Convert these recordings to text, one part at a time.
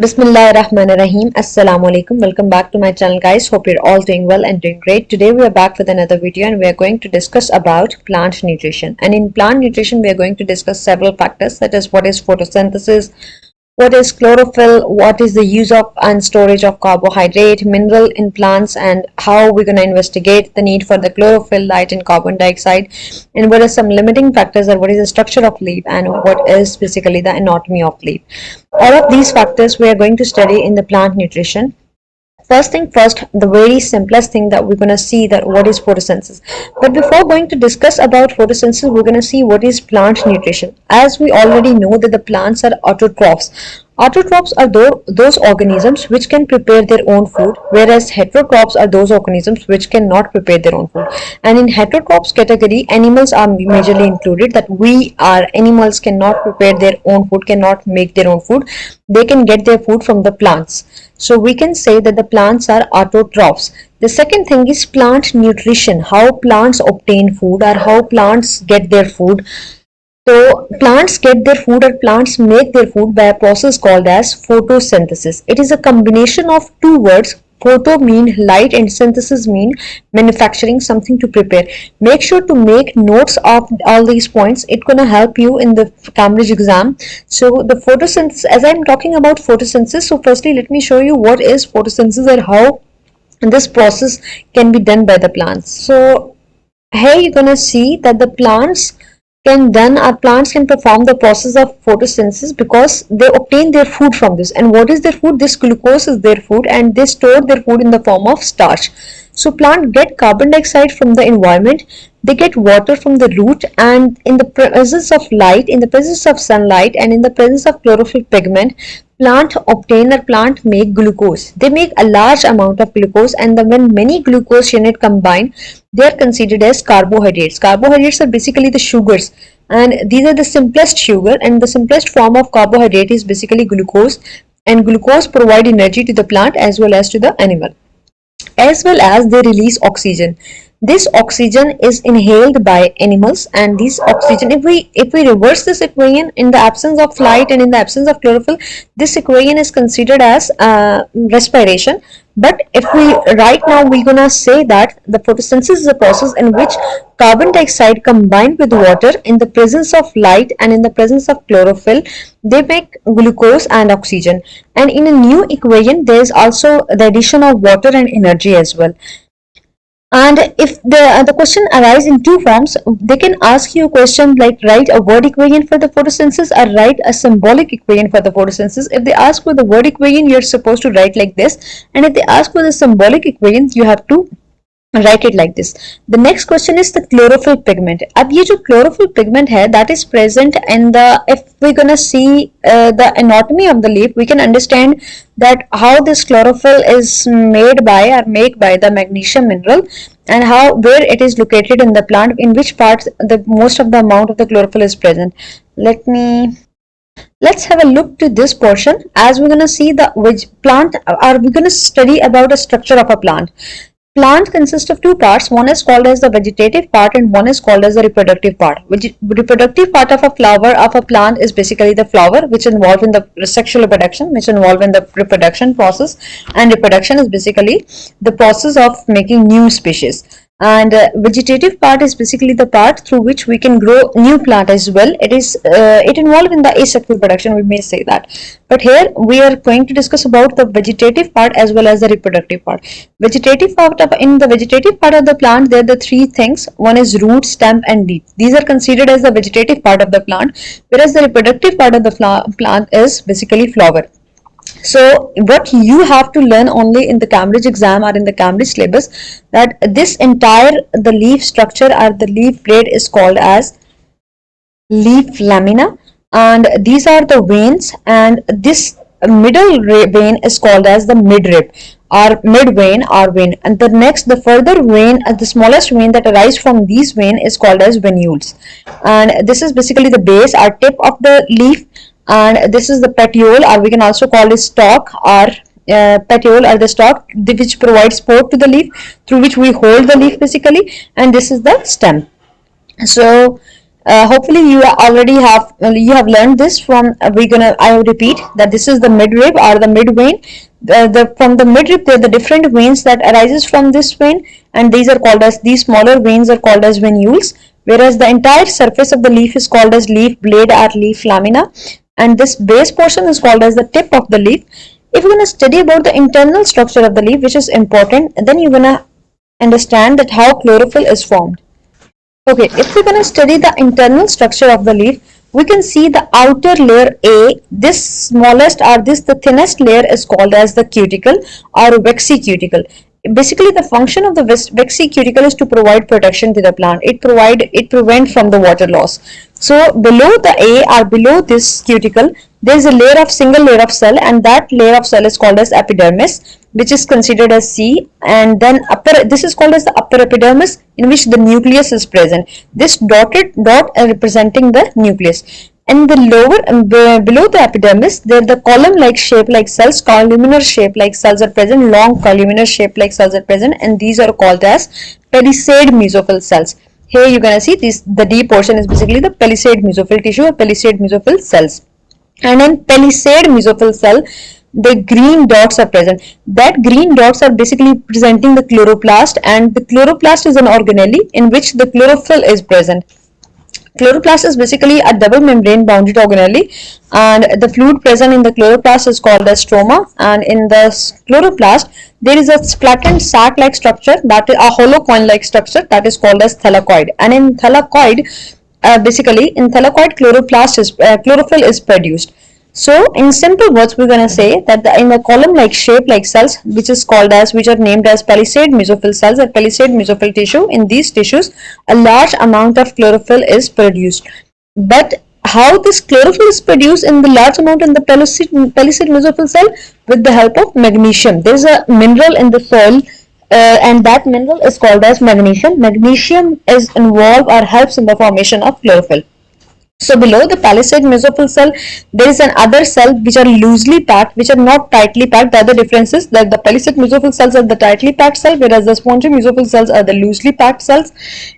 Bismillahirrahmanirrahim. Assalamu alaikum. Welcome back to my channel, guys. Hope you're all doing well and doing great. Today we are back with another video and we are going to discuss about plant nutrition. And in plant nutrition, we are going to discuss several factors, such as what is photosynthesis, what is chlorophyll, what is the use of and storage of carbohydrate, mineral in plants, and how we're going to investigate the need for the chlorophyll, light, and carbon dioxide, and what are some limiting factors, and what is the structure of leaf, and what is basically the anatomy of leaf. All of these factors we are going to study in the plant nutrition. First thing first, the very simplest thing that we're going to see that what is photosynthesis. But before going to discuss about photosynthesis, we're going to see what is plant nutrition. As we already know that the plants are autotrophs. Autotrophs are those organisms which can prepare their own food, whereas heterotrophs are those organisms which cannot prepare their own food. And in heterotrophs category, animals are majorly included, that animals cannot prepare their own food, cannot make their own food. They can get their food from the plants. So we can say that the plants are autotrophs. The second thing is plant nutrition, how plants obtain food or how plants get their food. So plants get their food or plants make their food by a process called as photosynthesis. It is a combination of two words. Photo mean light and synthesis mean manufacturing something to prepare. Make sure to make notes of all these points. It's gonna help you in the Cambridge exam. So the photosynthesis, as I'm talking about photosynthesis, so firstly let me show you what is photosynthesis and how this process can be done by the plants. So here you're gonna see that the plants can perform the process of photosynthesis because they obtain their food from this. And what is their food? This glucose is their food, and they store their food in the form of starch. So plant get carbon dioxide from the environment, they get water from the root, and in the presence of light, in the presence of sunlight, and in the presence of chlorophyll pigment, plant make glucose. They make a large amount of glucose, and when many glucose units combine, they are considered as carbohydrates. Carbohydrates are basically the sugars, and these are the simplest sugar, and the simplest form of carbohydrate is basically glucose, and glucose provide energy to the plant as well as to the animal. As well as they release oxygen. This oxygen is inhaled by animals, and this oxygen, if we reverse this equation, in the absence of light and in the absence of chlorophyll, this equation is considered as respiration. But if we right now we're gonna say that the photosynthesis is a process in which carbon dioxide combined with water in the presence of light and in the presence of chlorophyll, they make glucose and oxygen. And in a new equation there is also the addition of water and energy as well. And if the question arises in two forms, they can ask you a question like write a word equation for the photosynthesis or write a symbolic equation for the photosynthesis. If they ask for the word equation, you're supposed to write like this, and if they ask for the symbolic equation, you have to write it like this. The next question is the chlorophyll pigment. अब ये जो chlorophyll pigment है, that is present in the, if we're gonna see the anatomy of the leaf, we can understand that how this chlorophyll is made by or make by the magnesium mineral, and how where it is located in the plant, in which parts the most of the amount of the chlorophyll is present. Let's have a look to this portion. As we're gonna see the which plant, are we gonna study about a structure of a plant. Plant consists of two parts. One is called as the vegetative part and one is called as the reproductive part. Reproductive part of a flower of a plant is basically the flower, which involve in the sexual reproduction, which involve in the reproduction process, and reproduction is basically the process of making new species. And vegetative part is basically the part through which we can grow new plant as well. It involves in the asexual production, we may say that. But here we are going to discuss about the vegetative part as well as the reproductive part. In the vegetative part of the plant, there are the three things. One is root, stem, and leaf. These are considered as the vegetative part of the plant, whereas the reproductive part of the plant is basically flower. So what you have to learn only in the Cambridge exam or in the Cambridge syllabus, that this entire the leaf structure or the leaf blade is called as leaf lamina, and these are the veins, and this middle vein is called as the midrib or mid vein or vein, and the further vein, the smallest vein that arises from these vein is called as venules, and this is basically the base or tip of the leaf. And this is the petiole, or we can also call it stalk, or petiole or the stalk, which provides support to the leaf, through which we hold the leaf basically, and this is the stem. So Hopefully you have learned this from I will repeat that this is the midrib or the mid vein. From the midrib there are the different veins that arises from this vein, and these smaller veins are called as venules, whereas the entire surface of the leaf is called as leaf blade or leaf lamina, and this base portion is called as the tip of the leaf. If you're going to study about the internal structure of the leaf, which is important, then you're going to understand that how chlorophyll is formed. Okay, if we're going to study the internal structure of the leaf, we can see the outer layer A, this smallest or the thinnest layer is called as the cuticle or vexicuticle. Basically, the function of the vexicuticle is to provide protection to the plant. It prevents from the water loss. So below the A or below this cuticle, there is a single layer of cell, and that layer of cell is called as epidermis, which is considered as C, and then this is called as the upper epidermis, in which the nucleus is present. This dotted dot representing the nucleus. And the below the epidermis, there the column-like shape like cells, columnar shape like cells are present, long columnar shape like cells are present, and these are called as palisade mesophyll cells. Here you're gonna see the D portion is basically the palisade mesophyll tissue or palisade mesophyll cells. And in palisade mesophyll cell, the green dots are present. That green dots are basically presenting the chloroplast, and the chloroplast is an organelle in which the chlorophyll is present. Chloroplast is basically a double membrane bounded organelle, and the fluid present in the chloroplast is called as stroma, and in the chloroplast there is a flattened sac-like structure, that is a hollow coin-like structure, that is called as thylakoid. And in thylakoid, chlorophyll is produced. So in simple words, we're going to say that in the column-like shape like cells, which are named as palisade mesophyll cells or palisade mesophyll tissue, in these tissues a large amount of chlorophyll is produced. But how this chlorophyll is produced in the large amount in the palisade mesophyll cell? With the help of magnesium. There is a mineral in the soil, and that mineral is called as magnesium. Magnesium is involved or helps in the formation of chlorophyll. So below the palisade mesophyll cell, there is another cell which are loosely packed, which are not tightly packed. The other difference is that the palisade mesophyll cells are the tightly packed cell, whereas the spongy mesophyll cells are the loosely packed cells.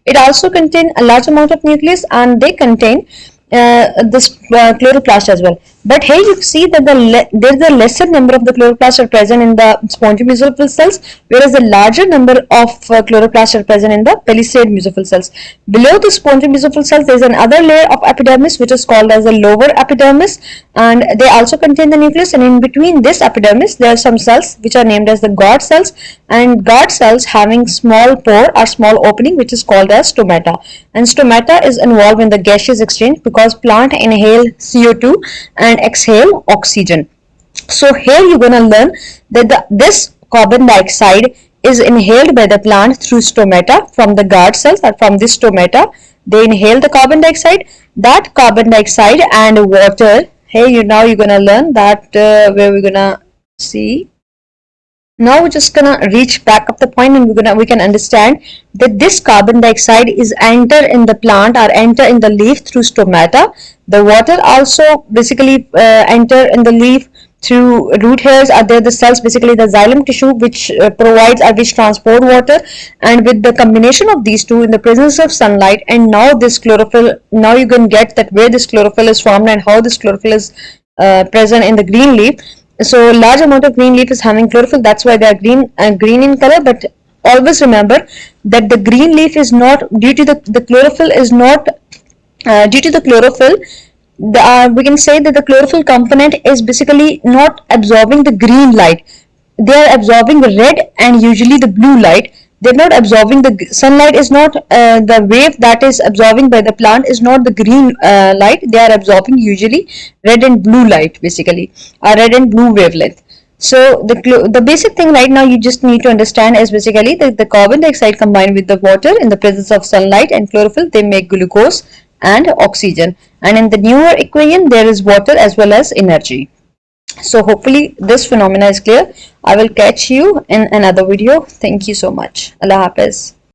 It also contain a large amount of nucleus, and they contain this chloroplast as well. But here you see that there is a lesser number of the chloroplasts are present in the spongy mesophyll cells, whereas the larger number of chloroplasts are present in the palisade mesophyll cells. Below the spongy mesophyll cells, there is another layer of epidermis which is called as the lower epidermis, and they also contain the nucleus. And in between this epidermis, there are some cells which are named as the guard cells, and guard cells having small pore or small opening, which is called as stomata. And stomata is involved in the gaseous exchange because plant inhale CO2 and exhale oxygen. So here you're going to learn that this carbon dioxide is inhaled by the plant through stomata from the guard cells, or from this stomata they inhale the carbon dioxide. That carbon dioxide and water, here you're going to learn that where we're going to see. Now we're just gonna reach back up the point, and we can understand that this carbon dioxide is enter in the plant or enter in the leaf through stomata. The water also basically enter in the leaf through root hairs. Are there the cells, basically the xylem tissue, which provides or which transport water, and with the combination of these two in the presence of sunlight, and now this chlorophyll, now you can get that where this chlorophyll is formed and how this chlorophyll is present in the green leaf. So large amount of green leaf is having chlorophyll, that's why they are green in color. But always remember that the green leaf is not due to the chlorophyll is not due to the chlorophyll. We can say that the chlorophyll component is basically not absorbing the green light. They are absorbing the red and usually the blue light. They're not absorbing the sunlight. Is not the wave that is absorbing by the plant is not the green light. They are absorbing usually red and blue light, basically a red and blue wavelength. So the basic thing right now you just need to understand is basically that the carbon dioxide combined with the water in the presence of sunlight and chlorophyll, they make glucose and oxygen, and in the newer equation there is water as well as energy. So hopefully this phenomena is clear. I will catch you in another video. Thank you so much. Allah Hafiz.